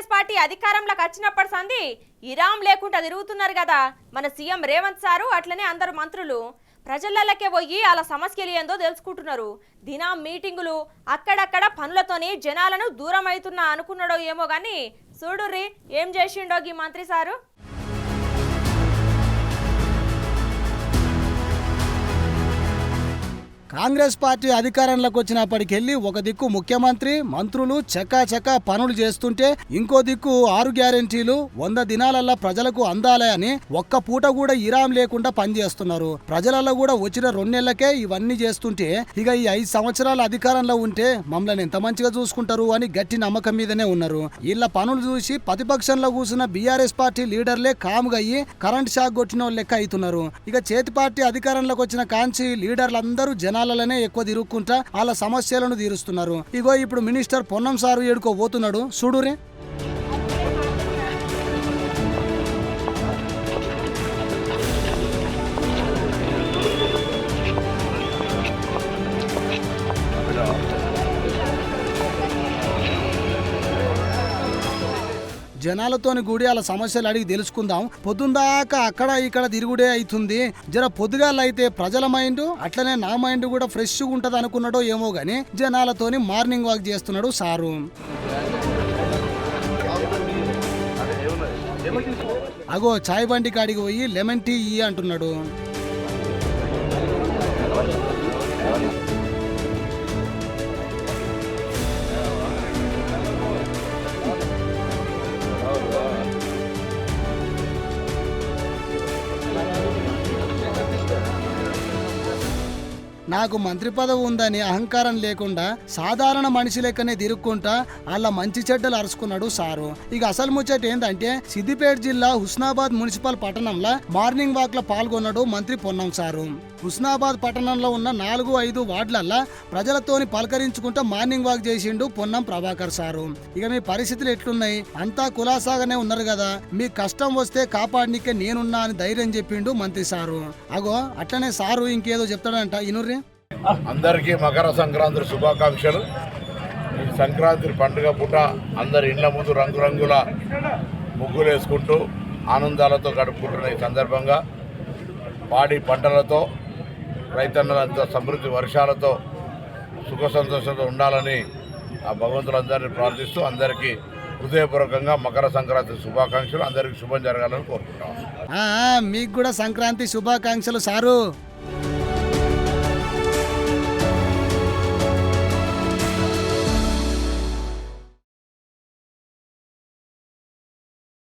Congress party అధికారంలోకి వచ్చినప్పటి సంది ఇరాం లేకుండా తిరుగుతున్నారు కదా మన సీఎం రేవంత్ సారు. అట్లనే అందరు మంత్రులు ప్రజలకే పోయి అలా సమస్యలు ఏందో తెలుసుకుంటున్నారు. దినం మీటింగులు అక్కడక్కడ పనులతోని జనాలను దూరం అవుతున్నా అనుకున్నాడో ఏమో గాని చూడుర్రి ఏం చేసిండో ఈ మంత్రి సారు. కాంగ్రెస్ పార్టీ అధికారంలోకి వచ్చినప్పటికెళ్ళి ఒక దిక్కు ముఖ్యమంత్రి మంత్రులు చక్కా పనులు చేస్తుంటే ఇంకో దిక్కు 6 గ్యారెంటీలు 100 దినాలల్లా ప్రజలకు అందాలే అని ఒక్క పూట కూడా ఇరాం లేకుండా పనిచేస్తున్నారు. ప్రజలలో కూడా వచ్చిన 2 నెలలకే ఇవన్నీ చేస్తుంటే ఇక ఈ 5 సంవత్సరాల అధికారంలో ఉంటే మమ్మల్ని ఎంత మంచిగా చూసుకుంటారు అని గట్టి నమ్మకం మీదనే ఉన్నారు. వీళ్ళ పనులు చూసి ప్రతిపక్షంలో కూర్చున్న బీఆర్ఎస్ పార్టీ లీడర్లే కాముగా అయ్యి కరెంట్ షాక్ కొట్టిన లెక్క అవుతున్నారు. ఇక చేతి పార్టీ అధికారంలోకి వచ్చిన కాంచి లీడర్లందరూ జనాలనే ఎక్కువ తిరుగుకుంటా వాళ్ళ సమస్యలను తీరుస్తున్నారు. ఇగో ఇప్పుడు మినిస్టర్ పొన్నం సారు ఏడుకో పోతున్నాడు చూడురే. జనాలతోని కూడి వాళ్ళ సమస్యలు అడిగి తెలుసుకుందాం. పొద్దుందాకా అక్కడ ఇక్కడ తిరుగుడే అవుతుంది. జర పొద్దుగాల అయితే ప్రజల మైండ్ అట్లనే నా మైండ్ కూడా ఫ్రెష్గా ఉంటది అనుకున్నాడో ఏమో గాని జనాలతోని మార్నింగ్ వాక్ చేస్తున్నాడు సారు. అగో చాయ్ బండి కాడికి పోయి లెమన్ టీ అంటున్నాడు. నాకు మంత్రి పదవి ఉందని అహంకారం లేకుండా సాధారణ మనిషి లెక్కనే తిరుక్కుంటా అలా మంచి చెడ్డలు అరుచుకున్నాడు సారు. ఇక అసలు ముచ్చట ఏంటంటే సిద్దిపేట జిల్లా హుస్నాబాద్ మున్సిపల్ పట్టణంలో మార్నింగ్ వాక్ లో పాల్గొన్నాడు మంత్రి పొన్నం సారు. హుస్నాబాద్ పట్టణంలో ఉన్న 4-5 వార్డులల్లా ప్రజలతోని పలకరించుకుంటూ మార్నింగ్ వాక్ చేసిండు పొన్నం ప్రభాకర్ సారు. ఇక మీ పరిస్థితులు ఎట్లున్నాయి? అంతా కులాసాగానే ఉన్నారు కదా, మీ కష్టం వస్తే కాపాడనికే నేనున్నా అని ధైర్యం చెప్పిండు మంత్రి సారు. అగో అట్లనే సారు ఇంకేదో చెప్తాడంట ఇనుర్రి. అందరికీ మకర సంక్రాంతి శుభాకాంక్షలు. ఈ సంక్రాంతి పండుగ పూట అందరి ఇండ్ల ముందు రంగురంగుల ముగ్గులు వేసుకుంటూ ఆనందాలతో గడుపుకుంటున్న ఈ సందర్భంగా పాడి పంటలతో రైతన్నలంతా సమృద్ధి వర్షాలతో సుఖ సంతోషంతో ఉండాలని ఆ భగవంతులందరినీ ప్రార్థిస్తూ అందరికీ హృదయపూర్వకంగా మకర సంక్రాంతి శుభాకాంక్షలు. అందరికీ శుభం జరగాలని కోరుకుంటాం. మీకు కూడా సంక్రాంతి శుభాకాంక్షలు సారు.